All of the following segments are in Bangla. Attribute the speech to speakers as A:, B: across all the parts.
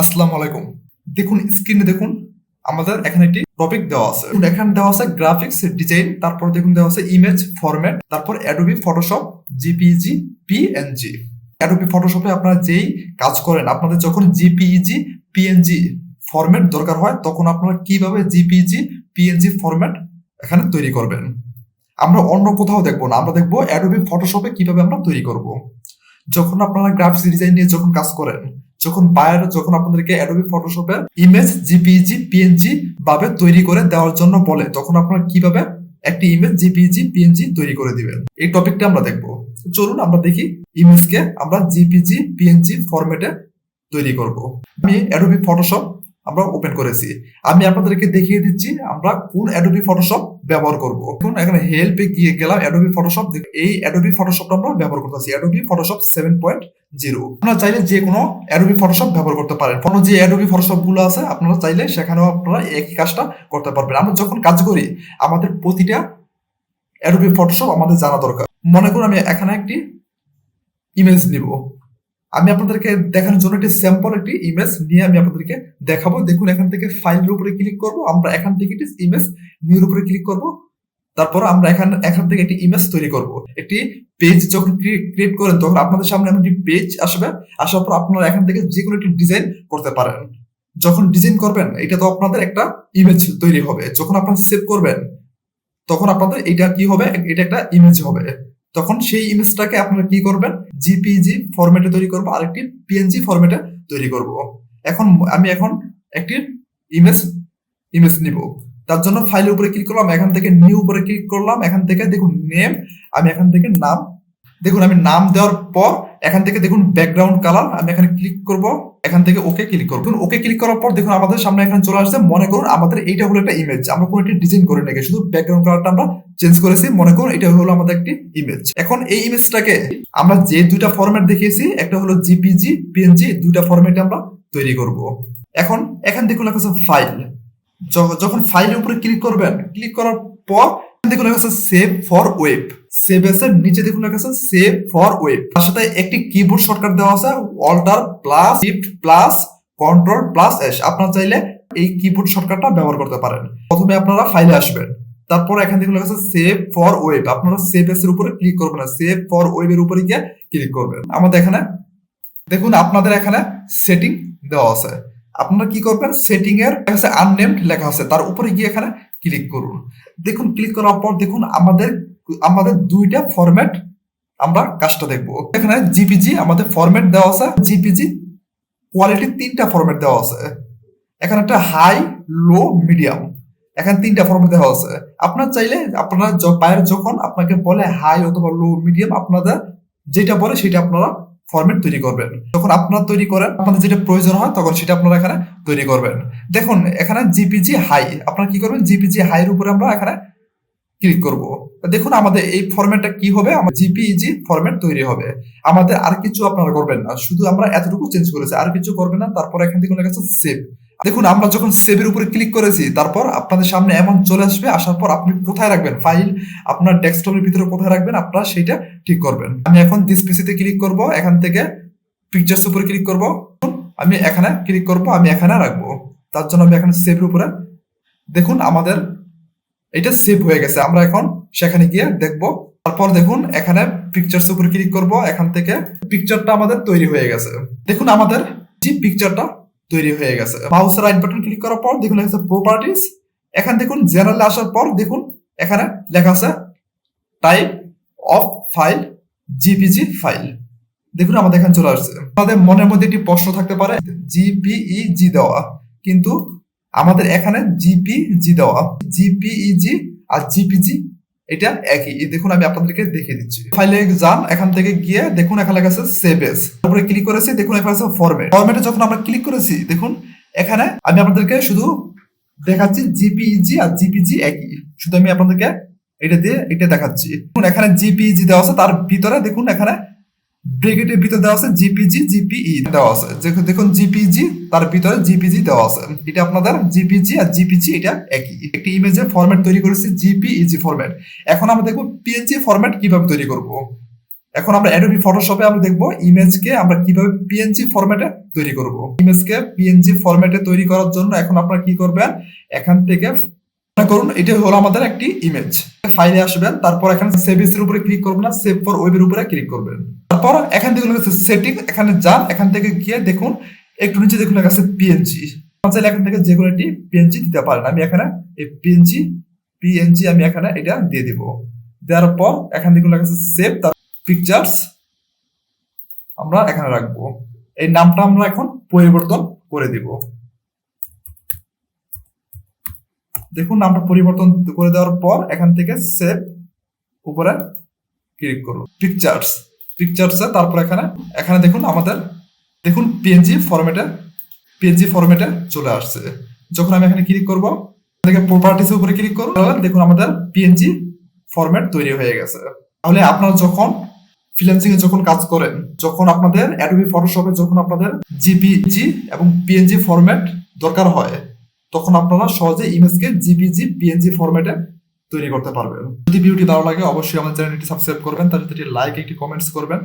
A: আসসালামু আলাইকুম। দেখুন স্ক্রিনে দেখুন আমাদের এখানে একটি টপিক দেওয়া আছে। এখানে দেওয়া আছে গ্রাফিক্স ডিজাইন, তারপর দেখুন দেওয়া আছে ইমেজ ফরম্যাট, তারপর Adobe Photoshop, JPEG, PNG. Adobe ফটোশপে আপনারা যেই কাজ করেন, আপনাদের যখন জেপিইজি, পিএনজি ফরম্যাট দরকার হয়, তখন আপনারা কিভাবে জেপিইজি, পিএনজি ফরম্যাট এখানে তৈরি করবেন। আমরা অন্য কোথাও দেখবো না, আমরা দেখবো অ্যাডোবি ফটোশপে কিভাবে আমরা তৈরি করব। যখন আপনারা গ্রাফিক্স ডিজাইন নিয়ে যখন কাজ করেন, যখন আপনাদেরকে অ্যাডোবি ফটোশপের ইমেজ জেপিইজি, পিএনজি ভাবে তৈরি করে দেওয়ার জন্য বলে, তখন আপনারা কিভাবে একটি ইমেজ জেপিইজি, পিএনজি তৈরি করে দিবেন, এই টপিকটা আমরা দেখবো। চলুন আমরা দেখি ইমেজকে আমরা জেপিইজি, পিএনজি ফরম্যাটে তৈরি করব। আমি অ্যাডোবি ফটোশপ আমরা ওপেন করেছি। আমি আপনাদেরকে দেখিয়ে দিচ্ছি আমরা কোন অ্যাডোবি ফটোশপ ব্যবহার করব। এখন এখানে হেল্পে গিয়ে গেলাম অ্যাডোবি ফটোশপ। এই অ্যাডোবি ফটোশপটা আমরা ব্যবহার করতেছি, অ্যাডোবি ফটোশপ 7.0। আপনারা চাইলে যে কোনো অ্যাডোবি ফটোশপ ব্যবহার করতে পারেন। কোনো যে অ্যাডোবি ফটোশপ গুলো আছে আপনারা চাইলে সেখানেও আপনারা একই কাজটা করতে পারবেন। আমরা যখন কাজ করি আমাদের প্রতিটা অ্যাডোবি ফটোশপ আমাদের জানা দরকার। মনে করুন আমি এখানে একটি ইমেজ নিব, আমি আপনাদেরকে দেখানোর জন্য একটি স্যাম্পল একটি ইমেজ নিয়ে আমি আপনাদেরকে দেখাবো। দেখুন এখান থেকে ফাইলের উপরে ক্লিক করব, আমরা এখান থেকে একটি ইমেজ নিউর উপরে ক্লিক করব, তারপর আমরা এখান থেকে একটি ইমেজ তৈরি করব। একটি পেজ যখন ক্রিয়েট করেন তখন আপনাদের সামনে একটি পেজ আসবে, আসার পর আপনারা এখান থেকে যে কোনো একটি ডিজাইন করতে পারেন। যখন ডিজাইন করবেন এটা তো আপনাদের একটা ইমেজ তৈরি হবে। যখন আপনারা সেভ করবেন তখন আপনাদের এটা কি হবে, এটা একটা ইমেজ হবে। তখন সেই ইমেজটাকে আপনারা কি করবেন, জেপিইজি ফরম্যাটে তৈরি করব, আরেকটি পিএনজি ফরম্যাটে তৈরি করব। আমি এখন একটি ইমেজ নিব। তার জন্য ফাইলের উপরে ক্লিক করলাম, এখান থেকে নিউ উপরে ক্লিক করলাম, এখান থেকে দেখুন নেম, আমি এখান থেকে নাম, দেখুন আমি নাম দেওয়ার পর এখান থেকে দেখুন ব্যাকগ্রাউন্ড কালার, আমি এখানে ক্লিক করব, এখান থেকে ওকে ক্লিক করব। ওকে ক্লিক করার পর দেখুন আমাদের সামনে এখানে চলে আসছে। মনে করুন আমাদের এইটা হলো একটা ইমেজ, আমরা কোনো একটা ডিজাইন করে নাকি শুধু ব্যাকগ্রাউন্ড কালারটা আমরা চেঞ্জ করেছি। মনে করুন এটা হলো আমাদের একটি ইমেজ। এখন এই ইমেজটাকে আমরা যে দুইটা ফরম্যাট দেখিয়েছি, একটা হলো জেপিজি, পিএনজি, দুইটা ফরম্যাটে আমরা তৈরি করব। এখন এখান দেখুন লেখা আছে ফাইল। যখন ফাইলের উপরে ক্লিক করবেন, ক্লিক করার পর দেখুন লেখা আছে সেভ ফর ওয়েব। সেভ এর নিচে দেখুন লেখা আছে সেভ ফর ওয়েব। তার সাথে একটি কিবোর্ড শর্টকাট দেওয়া আছে, Alt plus shift plus control plus S. আপনারা চাইলে এই কিবোর্ড শর্টকাটটা ব্যবহার করতে পারেন। প্রথমে আপনারা ফাইলে আসবেন, তারপর এখান থেকে লেখা আছে সেভ ফর ওয়েব। আপনারা সেভ এর উপরে ক্লিক করবেন না, সেভ ফর ওয়েব এর উপরে গিয়ে ক্লিক করবেন। আমাদের এখানে দেখুন আপনাদের এখানে সেটিং দেওয়া আছে। আপনারা কি করবেন, সেটিং এর আননেমড লেখা আছে, তার উপরে গিয়ে এখানে ক্লিক করুন। দেখুন ক্লিক করার পর দেখুন আমাদের দুইটা ফরম্যাট আমরা কাজটা দেখবো। এখানে জেপিজি আমাদের ফরম্যাট দেওয়া আছে, জেপিজি কোয়ালিটি তিনটা ফরম্যাট দেওয়া আছে। এখানে একটা হাই, লো, মিডিয়াম, এখানে তিনটা ফরম্যাট দেওয়া আছে। আপনারা চাইলে আপনারা বাইরে যখন আপনাকে বলে হাই অথবা লো, মিডিয়াম, আপনাদের যেটা বলে সেটা আপনারা ফরম্যাট তৈরি করবেন। যখন আপনারা তৈরি করেন আপনাদের যেটা প্রয়োজন হয় তখন সেটা আপনারা এখানে তৈরি করবেন। দেখুন এখানে জেপিজি হাই, আপনারা কি করবেন, জেপিজি হাই এর উপরে আমরা এখানে ক্লিক করব। দেখুন আমাদের এই ফরম্যাটটা কি হবে, আমার জেপিইজি ফরম্যাট তৈরি হবে। আমাদের আর কিছু আপনারা করবেন না, শুধু আমরা এতটুকু চেঞ্জ করেছি, আর কিছু করবেন না। তারপর এখান থেকে লেখা আছে সেভ। দেখুন আমরা যখন সেভের উপরে ক্লিক করেছি তারপর আপনাদের সামনে এমন চলে আসবে। আসার পর আপনি কোথায় রাখবেন ফাইল, আপনার ডেস্কটপের ভিতরে কোথায় রাখবেন আপনারা সেটা ঠিক করবেন। আমি এখন দিস পিসিতে ক্লিক করব, এখান থেকে পিকচার্স উপরে ক্লিক করব, আমি এখানে ক্লিক করব, আমি এখানে রাখবো। তার জন্য আমি এখানে সেভের উপরে দেখুন আমাদের এটা সেভ হয়ে গেছে। আমরা এখন সেখানে গিয়ে দেখব। তারপর দেখুন এখানে পিকচার্স উপরে ক্লিক করব, এখান থেকে পিকচারটা আমাদের তৈরি হয়ে গেছে। দেখুন আমাদের যে পিকচারটা তৈরি হয়ে গেছে। মাউসের রাইট বাটন ক্লিক করার পর দেখুন লেখা আছে প্রপার্টিজ। এখান দেখুন জেনারেলে আসার পর দেখুন এখানে লেখা আছে type of file, JPG file. দেখুন আমাদের এখানে চলে আসছে। আমাদের মনের মধ্যে একটি প্রশ্ন থাকতে পারে, জেপিইজি দেওয়া, কিন্তু আমাদের এখানে জেপিজি দেওয়া। জেপিইজি আর জেপিজি এটা একই। দেখুন আমি আপনাদেরকে দেখিয়ে দিচ্ছি। ফাইলে যান, এখান থেকে গিয়ে দেখুন এখানে লেখা আছে সেভ এস, তারপরে ক্লিক করেছি, দেখুন এখানে আছে ফরম্যাট। ফরম্যাটে যখন আমরা ক্লিক করেছি দেখুন এখানে আমি আপনাদেরকে শুধু দেখাচ্ছি জেপিইজি আর জেপিজি একই, শুধু আমি আপনাদেরকে এটা দেখাচ্ছি। দেখুন এখানে জেপিইজি দেওয়া আছে, তার ভিতরে দেখুন এখানে ব্র্যাকেটের ভিতরে দেওয়া আছে জেপিজি, জেপিই দেওয়া আছে। দেখুন জেপিজি তার ভিতরে জেপিজি দেওয়া আছে। এটা আপনাদের জেপিজি আর জেপিজি এটা একই। একটি ইমেজের ফরম্যাট তৈরি করেছি জেপিইজি ফরম্যাট। এখন আমরা দেখব পিএনজি ফরম্যাট কিভাবে তৈরি করব। এখন আমরা অ্যাডোবি ফটোশপে আমরা দেখবো ইমেজকে আমরা কিভাবে পিএনজি ফরম্যাটে তৈরি করব। ইমেজকে পিএনজি ফরম্যাটে তৈরি করার জন্য এখন আপনারা কি করবেন, এখান থেকে মনে করুন এটা হলো আমাদের একটি ইমেজ, ফাইলে আসবেন, তারপর এখানে সেভ এর উপরে ক্লিক করবেন না, সেভ ফর ওয়েবের উপরে ক্লিক করবেন। তারপর এখান থেকে সেটিং, এখানে যান, এখান থেকে গিয়ে দেখুন একটু নিচে দেখুন লেখা আছে পিএনজি। চাইলে এখান থেকে যে কোনো একটি পিএনজি দিতে পারেন। আমি এখানে এই পিএনজি আমি এখানে এটা দিয়ে দিব। দেওয়ার পর এখান থেকে লেখা আছে সেভ, তার পিকচার্স আমরা এখানে রাখবো। এই নামটা আমরা এখন পরিবর্তন করে দিব। দেখুন নামটা পরিবর্তন করে দেওয়ার পর এখান থেকে সেভ উপরে ক্লিক করুন, পিকচার্স তারপর এখানে দেখুন আমাদের দেখুন পিএনজি ফরম্যাটে চলে আসছে। যখন আমি এখানে ক্লিক করব, দেখে প্রপার্টিজ উপরে ক্লিক করুন, দেখুন আমাদের পিএনজি ফরম্যাট তৈরি হয়ে গেছে। তাহলে আপনারা যখন ফ্রিল্যান্সিং এ যখন কাজ করেন, যখন আপনাদের অ্যাডোবি ফটোশপে যখন আপনাদের জেপিজি এবং পিএনজি ফরম্যাট দরকার হয়, তখন আপনারা সহজে ইমেজকে জেপিজি পিএনজি ফরম্যাটে তৈরি করতে পারবেন। যদি ভিডিওটি ভালো লাগে অবশ্যই আমার চ্যানেলটি সাবস্ক্রাইব করবেন, তার সাথে একটি লাইক, একটি কমেন্টস করবেন।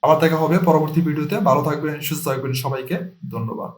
A: আবার দেখা হবে পরবর্তী ভিডিওতে। ভালো থাকবেন, সুস্থ থাকবেন, সবাইকে ধন্যবাদ।